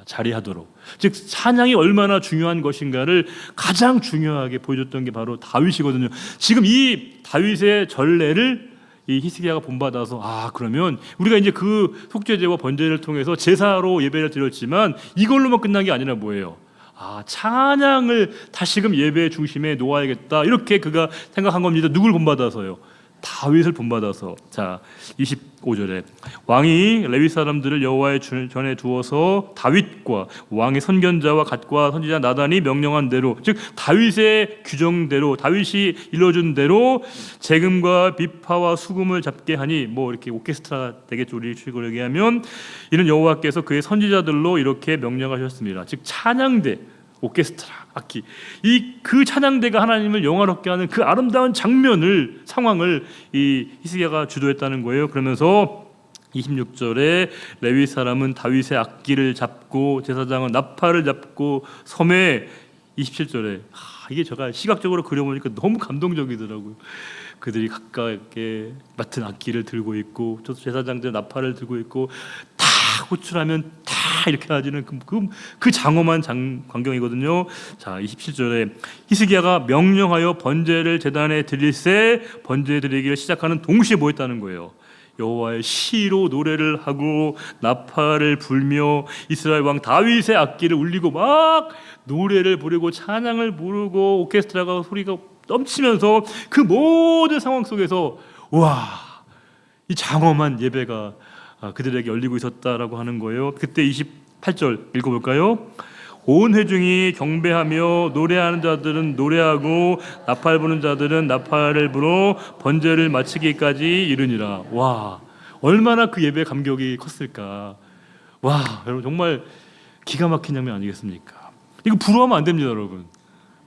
자리하도록, 즉 찬양이 얼마나 중요한 것인가를 가장 중요하게 보여줬던 게 바로 다윗이거든요. 지금 이 다윗의 전례를 이 히스기야가 본받아서 그러면 우리가 이제 그 속죄제와 번제를 통해서 제사로 예배를 드렸지만 이걸로만 끝난 게 아니라 뭐예요? 찬양을 다시금 예배의 중심에 놓아야겠다, 이렇게 그가 생각한 겁니다. 누굴 본받아서요? 다윗을 본받아서. 자, 25절에 왕이 레위 사람들을 여호와의 전에 두어서 다윗과 왕의 선견자와 갓과 선지자 나단이 명령한 대로, 즉 다윗의 규정대로, 다윗이 일러준 대로 재금과 비파와 수금을 잡게 하니, 이렇게 오케스트라 되겠죠, 우리 식으로 얘기하면. 이는 여호와께서 그의 선지자들로 이렇게 명령하셨습니다. 즉 찬양대, 오케스트라, 악기, 그 찬양대가 하나님을 영화롭게 하는 그 아름다운 상황을 이 히스기야가 주도했다는 거예요. 그러면서 26절에 레위 사람은 다윗의 악기를 잡고 제사장은 나팔을 잡고 섬에, 27절에 이게 제가 시각적으로 그려보니까 너무 감동적이더라고요. 그들이 각각의 맡은 악기를 들고 있고 제사장들 나팔을 들고 있고 다 호출하면 다 이렇게 하지는 그 장엄한 광경이거든요. 자, 27절에 히스기야가 명령하여 번제를 제단에 드릴새 번제 드리기를 시작하는 동시에 뭐 했다는 거예요? 여호와의 시로 노래를 하고 나팔을 불며 이스라엘 왕 다윗의 악기를 울리고 막 노래를 부르고 찬양을 부르고 오케스트라가 소리가 넘치면서 그 모든 상황 속에서 이 장엄한 예배가 그들에게 열리고 있었다라고 하는 거예요. 그때 28절 읽어볼까요? 온 회중이 경배하며 노래하는 자들은 노래하고 나팔 부는 자들은 나팔을 불어 번제를 마치기까지 이르니라. 얼마나 그 예배의 감격이 컸을까. 여러분 정말 기가 막힌 장면 아니겠습니까? 이거 부러워하면 안 됩니다, 여러분.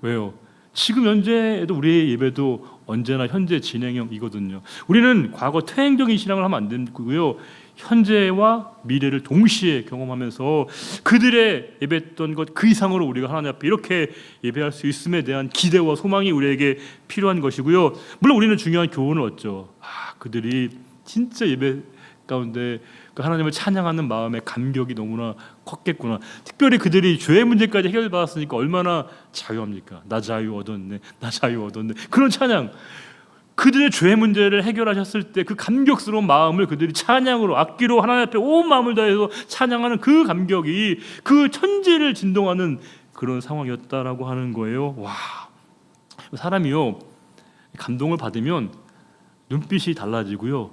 왜요? 지금 현재에도 우리의 예배도 언제나 현재 진행형이거든요. 우리는 과거 퇴행적인 신앙을 하면 안 되고요, 현재와 미래를 동시에 경험하면서 그들의 예배했던 것 그 이상으로 우리가 하나님 앞에 이렇게 예배할 수 있음에 대한 기대와 소망이 우리에게 필요한 것이고요. 물론 우리는 중요한 교훈을 얻죠. 그들이 진짜 예배 가운데 그 하나님을 찬양하는 마음의 감격이 너무나 컸겠구나. 특별히 그들이 죄의 문제까지 해결받았으니까 얼마나 자유합니까? 나 자유 얻었네, 나 자유 얻었네. 그런 찬양, 그들의 죄의 문제를 해결하셨을 때 그 감격스러운 마음을 그들이 찬양으로, 악기로 하나님 앞에 온 마음을 다해서 찬양하는 그 감격이 그 천지를 진동하는 그런 상황이었다라고 하는 거예요. 사람이요, 감동을 받으면 눈빛이 달라지고요,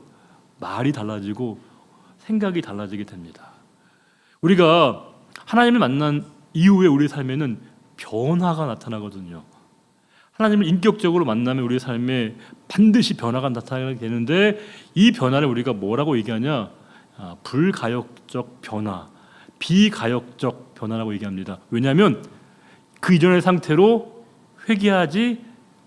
말이 달라지고 생각이 달라지게 됩니다. 우리가 하나님을 만난 이후에 우리 삶에는 변화가 나타나거든요. 하나님을 인격적으로 만나면 우리의 삶에 반드시 변화가 나타나게 되는데, 이 변화를 우리가 뭐라고 얘기하냐? 불가역적 변화, 비가역적 변화라고 얘기합니다. 왜냐하면 그 이전의 상태로 회개하지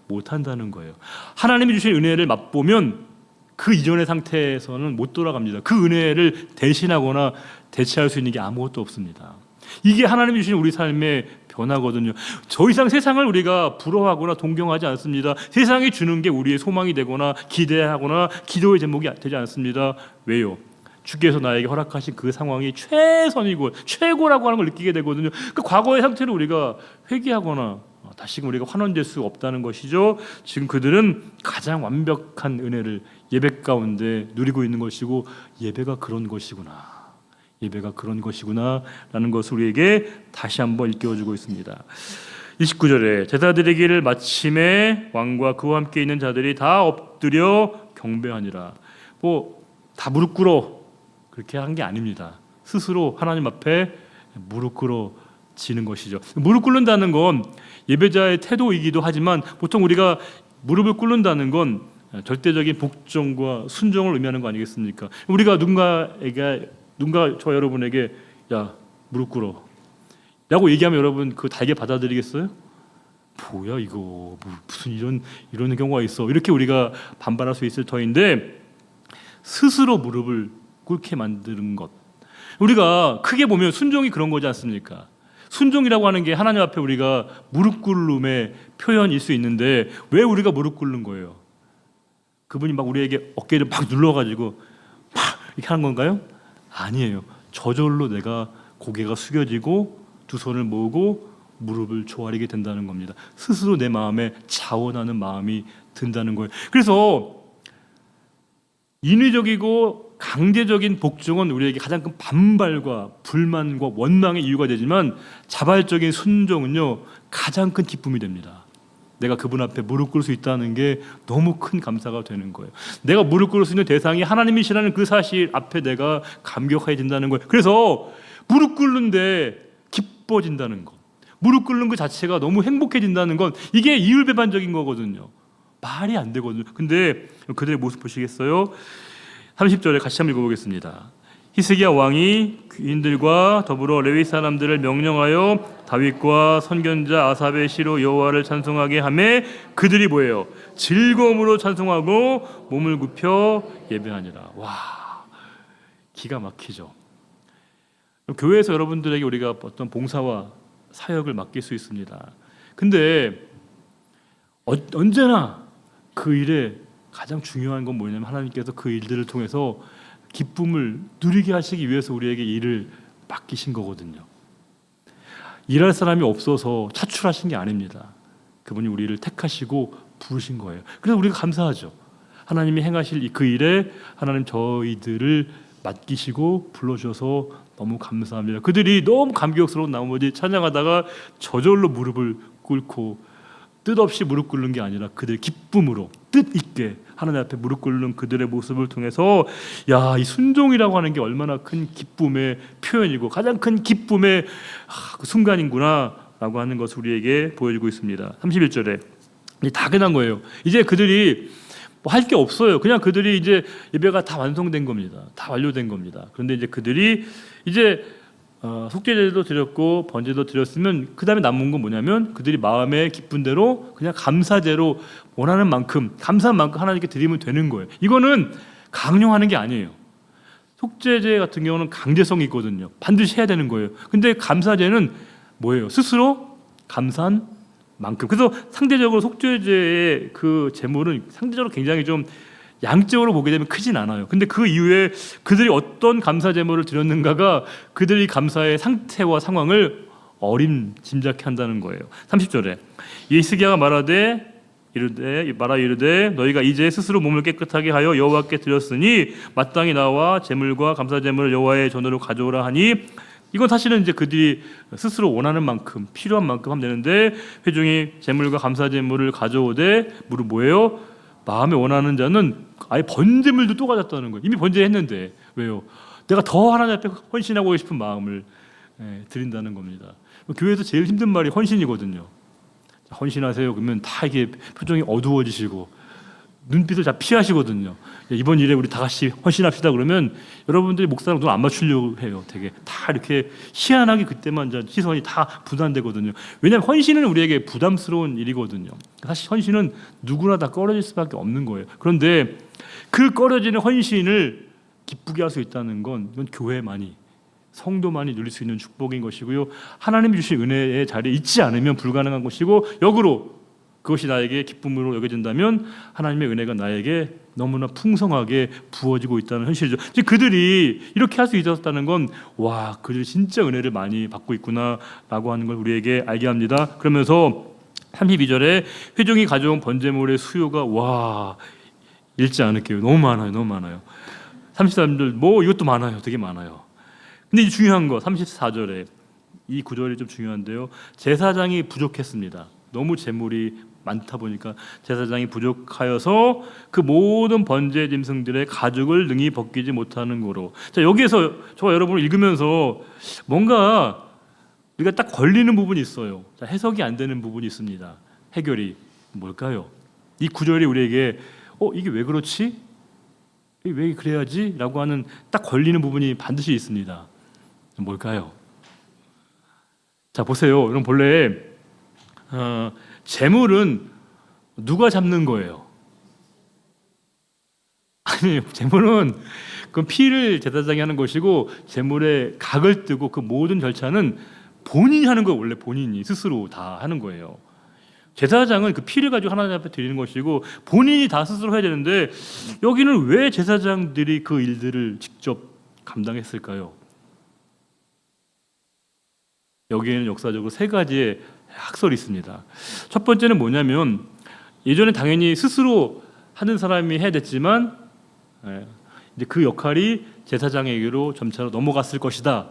못한다는 거예요. 하나님이 주신 은혜를 맛보면 그 이전의 상태에서는 못 돌아갑니다. 그 은혜를 대신하거나 대체할 수 있는 게 아무것도 없습니다. 이게 하나님이 주신 우리 삶의 변화거든요. 더 이상 세상을 우리가 부러워하거나 동경하지 않습니다. 세상이 주는 게 우리의 소망이 되거나 기대하거나 기도의 제목이 되지 않습니다. 왜요? 주께서 나에게 허락하신 그 상황이 최선이고 최고라고 하는 걸 느끼게 되거든요. 그 과거의 상태로 우리가 회개하거나 다시금 우리가 환원될 수 없다는 것이죠. 지금 그들은 가장 완벽한 은혜를 예배 가운데 누리고 있는 것이고, 예배가 그런 것이구나, 예배가 그런 것이구나 라는 것을 우리에게 다시 한번 일깨워주고 있습니다. 29절에 제사 드리기를 마침에 왕과 그와 함께 있는 자들이 다 엎드려 경배하니라. 다 무릎 꿇어 그렇게 한 게 아닙니다. 스스로 하나님 앞에 무릎 꿇어 지는 것이죠. 무릎 꿇는다는 건 예배자의 태도이기도 하지만, 보통 우리가 무릎을 꿇는다는 건 절대적인 복종과 순종을 의미하는 거 아니겠습니까? 우리가 누군가 저 여러분에게 야 무릎 꿇어 라고 얘기하면 여러분 그거 달게 받아들이겠어요? 뭐야 이거 무슨 이런 경우가 있어 이렇게 우리가 반발할 수 있을 터인데 스스로 무릎을 꿇게 만드는 것 우리가 크게 보면 순종이 그런 거지 않습니까? 순종이라고 하는 게 하나님 앞에 우리가 무릎 꿇음의 표현일 수 있는데 왜 우리가 무릎 꿇는 거예요? 그분이 막 우리에게 어깨를 막 눌러가지고 막 이렇게 하는 건가요? 아니에요. 저절로 내가 고개가 숙여지고 두 손을 모으고 무릎을 조아리게 된다는 겁니다. 스스로 내 마음에 자원하는 마음이 든다는 거예요. 그래서 인위적이고 강제적인 복종은 우리에게 가장 큰 반발과 불만과 원망의 이유가 되지만 자발적인 순종은요 가장 큰 기쁨이 됩니다. 내가 그분 앞에 무릎 꿇을 수 있다는 게 너무 큰 감사가 되는 거예요. 내가 무릎 꿇을 수 있는 대상이 하나님이시라는 그 사실 앞에 내가 감격해야 된다는 거예요. 그래서 무릎 꿇는데 기뻐진다는 것, 무릎 꿇는 그 자체가 너무 행복해진다는 건 이게 이율배반적인 거거든요. 말이 안 되거든요. 근데 그들의 모습 보시겠어요? 30절에 같이 한번 읽어보겠습니다. 히스기야 왕이 귀인들과 더불어 레위 사람들을 명령하여 다윗과 선견자 아삽의 시로 여호와를 찬송하게 하매 그들이 뭐예요? 즐거움으로 찬송하고 몸을 굽혀 예배하니라. 와, 기가 막히죠. 교회에서 여러분들에게 우리가 어떤 봉사와 사역을 맡길 수 있습니다. 근데 언제나 그 일에 가장 중요한 건 뭐냐면 하나님께서 그 일들을 통해서 기쁨을 누리게 하시기 위해서 우리에게 일을 맡기신 거거든요. 일할 사람이 없어서 차출하신 게 아닙니다. 그분이 우리를 택하시고 부르신 거예요. 그래서 우리가 감사하죠. 하나님이 행하실 그 일에 하나님 저희들을 맡기시고 불러주셔서 너무 감사합니다. 그들이 너무 감격스러운 나머지 찬양하다가 저절로 무릎을 꿇고 뜻없이 무릎 꿇는 게 아니라 그들 기쁨으로 뜻있게 하나님 앞에 무릎 꿇는 그들의 모습을 통해서 야, 이 순종이라고 하는 게 얼마나 큰 기쁨의 표현이고 가장 큰 기쁨의 그 순간이구나 라고 하는 것을 우리에게 보여주고 있습니다. 31절에 다 끝난 거예요. 이제 그들이 뭐 할 게 없어요. 그냥 그들이 이제 예배가 다 완성된 겁니다. 다 완료된 겁니다. 그런데 이제 그들이 이제 속죄제도 드렸고 번제도 드렸으면 그 다음에 남은 건 뭐냐면 그들이 마음에 기쁜 대로 그냥 감사제로 원하는 만큼 감사한 만큼 하나님께 드리면 되는 거예요. 이거는 강요하는 게 아니에요. 속죄제 같은 경우는 강제성이 있거든요. 반드시 해야 되는 거예요. 근데 감사제는 뭐예요? 스스로 감사한 만큼. 그래서 상대적으로 속죄제의 그 제물은 상대적으로 굉장히 좀 양적으로 보게 되면 크진 않아요. 근데 그 이후에 그들이 어떤 감사 제물을 드렸는가가 그들이 감사의 상태와 상황을 어림짐작케 한다는 거예요. 30절에 히스기야가 이르되 너희가 이제 스스로 몸을 깨끗하게 하여 여호와께 드렸으니 마땅히 나와 제물과 감사 제물을 여호와의 전으로 가져오라 하니 이건 사실은 이제 그들이 스스로 원하는 만큼 필요한 만큼 하면 되는데 회중이 제물과 감사 제물을 가져오되 무릇 뭐예요? 마음에 원하는 자는 아예 번제물도 또 가졌다는 거예요. 이미 번제했는데 왜요? 내가 더 하나님 앞에 헌신하고 싶은 마음을 드린다는 겁니다. 교회에서 제일 힘든 말이 헌신이거든요. 헌신하세요. 그러면 다 이게 표정이 어두워지시고 눈빛을 다 피하시거든요. 이번 일에 우리 다 같이 헌신합시다 그러면 여러분들이 목사랑 눈 안 맞추려고 해요. 되게 다 이렇게 희한하게 그때만 시선이 다 분산되거든요. 왜냐하면 헌신은 우리에게 부담스러운 일이거든요. 사실 헌신은 누구나 다 꺼려질 수밖에 없는 거예요. 그런데 그 꺼려지는 헌신을 기쁘게 할 수 있다는 건 이건 교회만이 성도만이 누릴 수 있는 축복인 것이고요. 하나님이 주신 은혜의 자리에 있지 않으면 불가능한 것이고 역으로 그것이 나에게 기쁨으로 여겨진다면 하나님의 은혜가 나에게 너무나 풍성하게 부어지고 있다는 현실이죠. 그들이 이렇게 할 수 있었다는 건 와, 그들이 진짜 은혜를 많이 받고 있구나라고 하는 걸 우리에게 알게 합니다. 그러면서 32절에 회중이 가져온 번제물의 수요가 와, 읽지 않을게요. 너무 많아요. 33절 뭐 이것도 많아요. 되게 많아요. 근데 이 중요한 거 34절에 이 구절이 좀 중요한데요. 제사장이 부족했습니다. 너무 제물이 많다 보니까 제사장이 부족하여서 그 모든 번제 짐승들의 가죽을 능히 벗기지 못하는 거로. 자, 여기에서 저와 여러분을 읽으면서 뭔가 우리가 딱 걸리는 부분이 있어요. 자, 해석이 안 되는 부분이 있습니다. 해결이 뭘까요? 이 구절이 우리에게 이게 왜 그렇지? 왜 그래야지? 라고 하는 딱 걸리는 부분이 반드시 있습니다. 뭘까요? 자, 보세요. 여러분 본래 재물은 누가 잡는 거예요? 아니, 재물은 그 피를 제사장이 하는 것이고 재물의 각을 뜨고 그 모든 절차는 본인이 하는 거예요. 원래 본인이 스스로 다 하는 거예요. 제사장은 그 피를 가지고 하나님 앞에 드리는 것이고 본인이 다 스스로 해야 되는데 여기는 왜 제사장들이 그 일들을 직접 감당했을까요? 여기에는 역사적으로 세 가지의 학설이 있습니다. 첫 번째는 뭐냐면 예전에 당연히 스스로 하는 사람이 해야 됐지만 이제 그 역할이 제사장에게로 점차로 넘어갔을 것이다.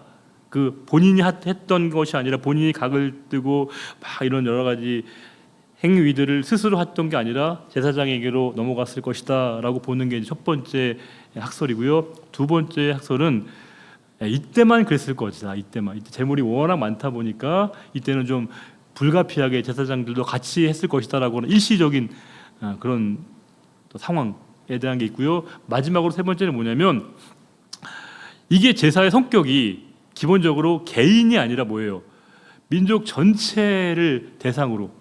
그 본인이 했던 것이 아니라 본인이 각을 뜨고 막 이런 여러 가지 행위들을 스스로 했던 게 아니라 제사장에게로 넘어갔을 것이다라고 보는 게 첫 번째 학설이고요. 두 번째 학설은 이때만 그랬을 것이다. 이때 재물이 워낙 많다 보니까 이때는 좀 불가피하게 제사장들도 같이 했을 것이다라고 하는 일시적인 그런 상황에 대한 게 있고요. 마지막으로 세 번째는 뭐냐면 이게 제사의 성격이 기본적으로 개인이 아니라 뭐예요? 민족 전체를 대상으로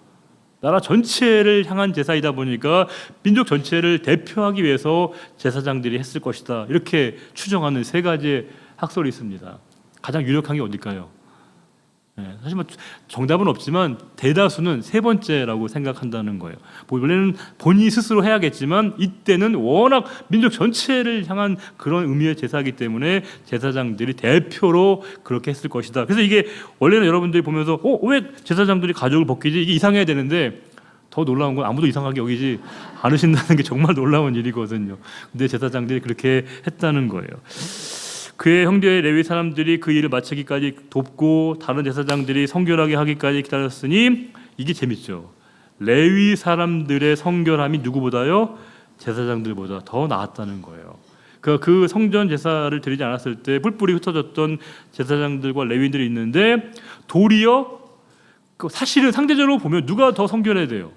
나라 전체를 향한 제사이다 보니까 민족 전체를 대표하기 위해서 제사장들이 했을 것이다. 이렇게 추정하는 세 가지의 학설이 있습니다. 가장 유력한 게 어딜까요? 사실 뭐 정답은 없지만 대다수는 세 번째라고 생각한다는 거예요. 원래는 본인이 스스로 해야겠지만 이때는 워낙 민족 전체를 향한 그런 의미의 제사이기 때문에 제사장들이 대표로 그렇게 했을 것이다. 그래서 이게 원래는 여러분들이 보면서 왜 제사장들이 가죽을 벗기지? 이게 이상해야 되는데 더 놀라운 건 아무도 이상하게 여기지 않으신다는 게 정말 놀라운 일이거든요. 근데 제사장들이 그렇게 했다는 거예요. 그의 형제 레위 사람들이 그 일을 마치기까지 돕고 다른 제사장들이 성결하게 하기까지 기다렸으니 이게 재밌죠. 레위 사람들의 성결함이 누구보다요? 제사장들보다 더 나았다는 거예요. 그 성전 제사를 드리지 않았을 때 뿔뿔이 흩어졌던 제사장들과 레위인들이 있는데 도리어 사실은 상대적으로 보면 누가 더 성결해야 돼요?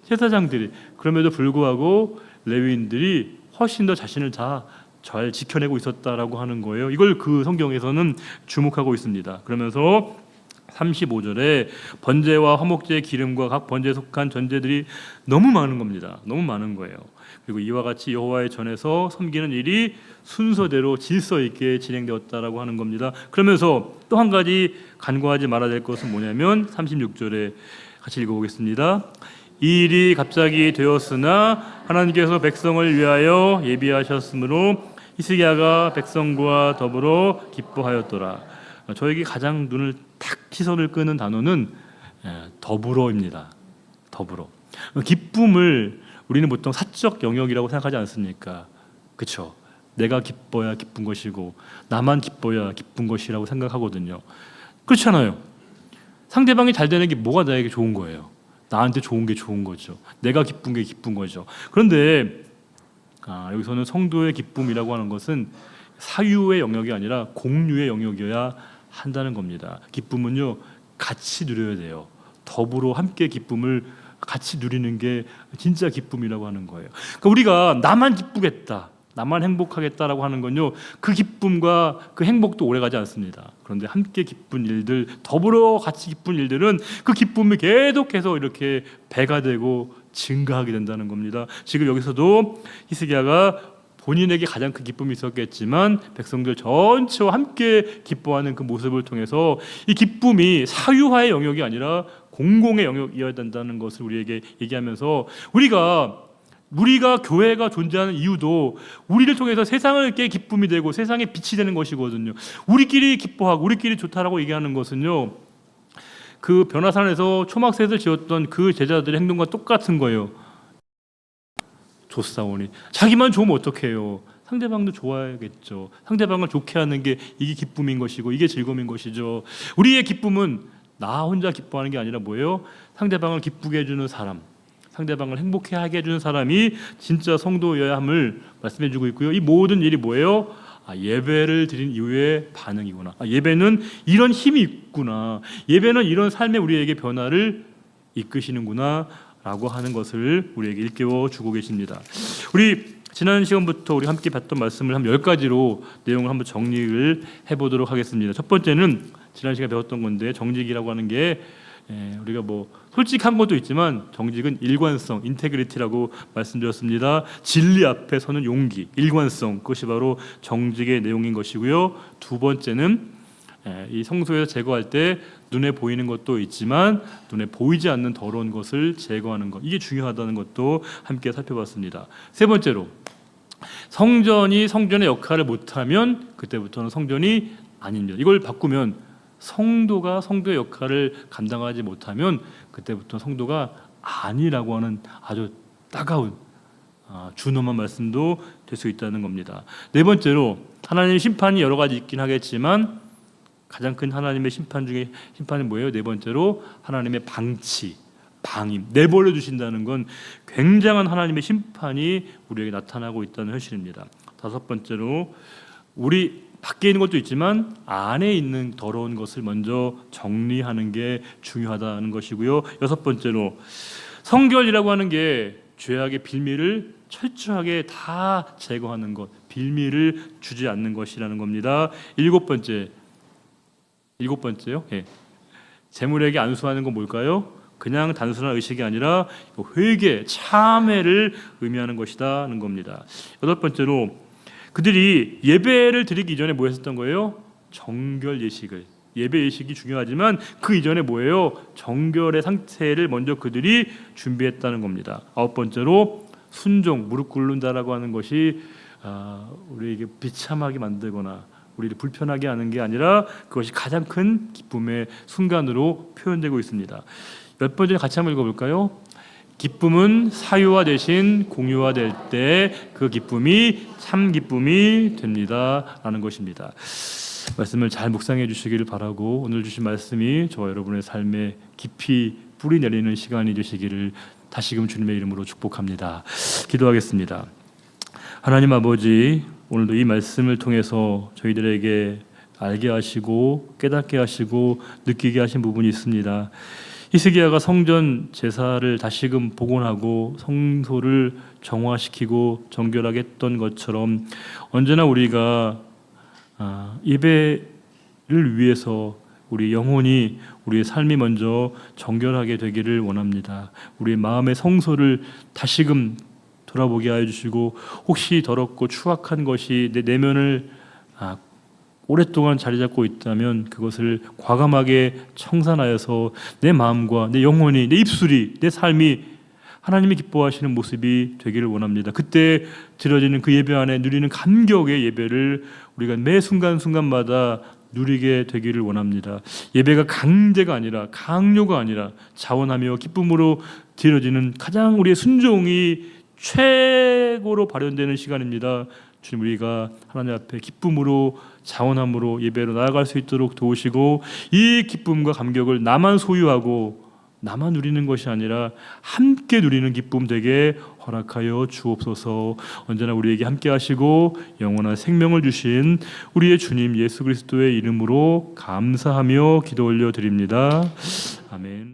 제사장들이. 그럼에도 불구하고 레위인들이 훨씬 더 자신을 잘 지켜내고 있었다라고 하는 거예요. 이걸 그 성경에서는 주목하고 있습니다. 그러면서 35절에 번제와 화목제의 기름과 각 번제에 속한 전제들이 너무 많은 겁니다. 너무 많은 거예요. 그리고 이와 같이 여호와의 전에서 섬기는 일이 순서대로 질서 있게 진행되었다라고 하는 겁니다. 그러면서 또 한 가지 간과하지 말아야 될 것은 뭐냐면 36절에 같이 읽어보겠습니다. 이 일이 갑자기 되었으나 하나님께서 백성을 위하여 예비하셨으므로 히스기야가 백성과 더불어 기뻐하였더라. 저에게 가장 눈을 탁 시선을 끄는 단어는 더불어입니다. 더불어. 기쁨을 우리는 보통 사적 영역이라고 생각하지 않습니까? 그렇죠? 내가 기뻐야 기쁜 것이고 나만 기뻐야 기쁜 것이라고 생각하거든요. 그렇잖아요. 상대방이 잘 되는 게 뭐가 나에게 좋은 거예요? 나한테 좋은 게 좋은 거죠. 내가 기쁜 게 기쁜 거죠. 그런데 여기서는 성도의 기쁨이라고 하는 것은 사유의 영역이 아니라 공유의 영역이어야 한다는 겁니다. 기쁨은요 같이 누려야 돼요. 더불어 함께 기쁨을 같이 누리는 게 진짜 기쁨이라고 하는 거예요. 그러니까 우리가 나만 기쁘겠다, 나만 행복하겠다라고 하는 건요 그 기쁨과 그 행복도 오래가지 않습니다. 그런데 함께 기쁜 일들, 더불어 같이 기쁜 일들은 그 기쁨이 계속해서 이렇게 배가 되고 증가하게 된다는 겁니다. 지금 여기서도 히스기야가 본인에게 가장 큰 기쁨이 있었겠지만 백성들 전체와 함께 기뻐하는 그 모습을 통해서 이 기쁨이 사유화의 영역이 아니라 공공의 영역이어야 된다는 것을 우리에게 얘기하면서 우리가 교회가 존재하는 이유도 우리를 통해서 세상을 깨 기쁨이 되고 세상에 빛이 되는 것이거든요. 우리끼리 기뻐하고 우리끼리 좋다라고 얘기하는 것은요 그 변화산에서 초막셋을 지었던 그 제자들의 행동과 똑같은 거예요. 좋사오니 자기만 좋으면 어떡해요? 상대방도 좋아야겠죠. 상대방을 좋게 하는 게 이게 기쁨인 것이고 이게 즐거움인 것이죠. 우리의 기쁨은 나 혼자 기뻐하는 게 아니라 뭐예요? 상대방을 기쁘게 해주는 사람, 상대방을 행복하게 해주는 사람이 진짜 성도여야 함을 말씀해주고 있고요. 이 모든 일이 뭐예요? 예배를 드린 이후의 반응이구나. 예배는 이런 힘이 있구나. 예배는 이런 삶에 우리에게 변화를 이끄시는구나. 라고 하는 것을 우리에게 일깨워 주고 계십니다. 우리 지난 시간부터 우리 함께 봤던 말씀을 한 10가지로 내용을 한번 정리를 해보도록 하겠습니다. 첫 번째는 지난 시간에 배웠던 건데, 정직이라고 하는 게 우리가 뭐 솔직한 것도 있지만 정직은 일관성, 인테그리티라고 말씀드렸습니다. 진리 앞에 서는 용기, 일관성, 그것이 바로 정직의 내용인 것이고요. 두 번째는 이 성소에서 제거할 때 눈에 보이는 것도 있지만 눈에 보이지 않는 더러운 것을 제거하는 것, 이게 중요하다는 것도 함께 살펴봤습니다. 세 번째로, 성전이 성전의 역할을 못하면 그때부터는 성전이 아닙니다. 이걸 바꾸면, 성도가 성도의 역할을 감당하지 못하면 그때부터 성도가 아니라고 하는 아주 따가운 준엄한 말씀도 될 수 있다는 겁니다. 네 번째로, 하나님의 심판이 여러 가지 있긴 하겠지만 가장 큰 하나님의 심판 중에 심판이 뭐예요? 네 번째로, 하나님의 방치, 방임, 내버려 두신다는 건 굉장한 하나님의 심판이 우리에게 나타나고 있다는 현실입니다. 다섯 번째로, 우리 밖에 있는 것도 있지만 안에 있는 더러운 것을 먼저 정리하는 게 중요하다는 것이고요. 여섯 번째로, 성결이라고 하는 게 죄악의 빌미를 철저하게 다 제거하는 것, 빌미를 주지 않는 것이라는 겁니다. 일곱 번째요. 재물에게 안수하는 건 뭘까요? 그냥 단순한 의식이 아니라 회개, 참회를 의미하는 것이다는 겁니다. 여덟 번째로, 그들이 예배를 드리기 이전에 뭐 했었던 거예요? 정결 예식을. 예배 예식이 중요하지만 그 이전에 뭐예요? 정결의 상태를 먼저 그들이 준비했다는 겁니다. 아홉 번째로, 순종, 무릎 꿇는다라고 하는 것이 우리에게 비참하게 만들거나 우리를 불편하게 하는 게 아니라 그것이 가장 큰 기쁨의 순간으로 표현되고 있습니다. 몇 번째 같이 한번 읽어볼까요? 기쁨은 사유화 대신 공유화될 때 그 기쁨이 참 기쁨이 됩니다 라는 것입니다. 말씀을 잘 묵상해 주시기를 바라고, 오늘 주신 말씀이 저와 여러분의 삶에 깊이 뿌리 내리는 시간이 되시기를 다시금 주님의 이름으로 축복합니다. 기도하겠습니다. 하나님 아버지, 오늘도 이 말씀을 통해서 저희들에게 알게 하시고 깨닫게 하시고 느끼게 하신 부분이 있습니다. 히스기야가 성전 제사를 다시금 복원하고 성소를 정화시키고 정결하게 했던 것처럼 언제나 우리가 예배를 위해서 우리 영혼이, 우리의 삶이 먼저 정결하게 되기를 원합니다. 우리의 마음의 성소를 다시금 돌아보게 하여 주시고, 혹시 더럽고 추악한 것이 내 내면을 오랫동안 자리 잡고 있다면 그것을 과감하게 청산하여서 내 마음과 내 영혼이, 내 입술이, 내 삶이 하나님이 기뻐하시는 모습이 되기를 원합니다. 그때 드려지는 그 예배 안에 누리는 감격의 예배를 우리가 매 순간순간마다 누리게 되기를 원합니다. 예배가 강제가 아니라, 강요가 아니라 자원하며 기쁨으로 드려지는 가장 우리의 순종이 최고로 발현되는 시간입니다. 주님, 우리가 하나님 앞에 기쁨으로, 자원함으로 예배로 나아갈 수 있도록 도우시고, 이 기쁨과 감격을 나만 소유하고 나만 누리는 것이 아니라 함께 누리는 기쁨 되게 허락하여 주옵소서. 언제나 우리에게 함께 하시고 영원한 생명을 주신 우리의 주님 예수 그리스도의 이름으로 감사하며 기도 올려드립니다. 아멘.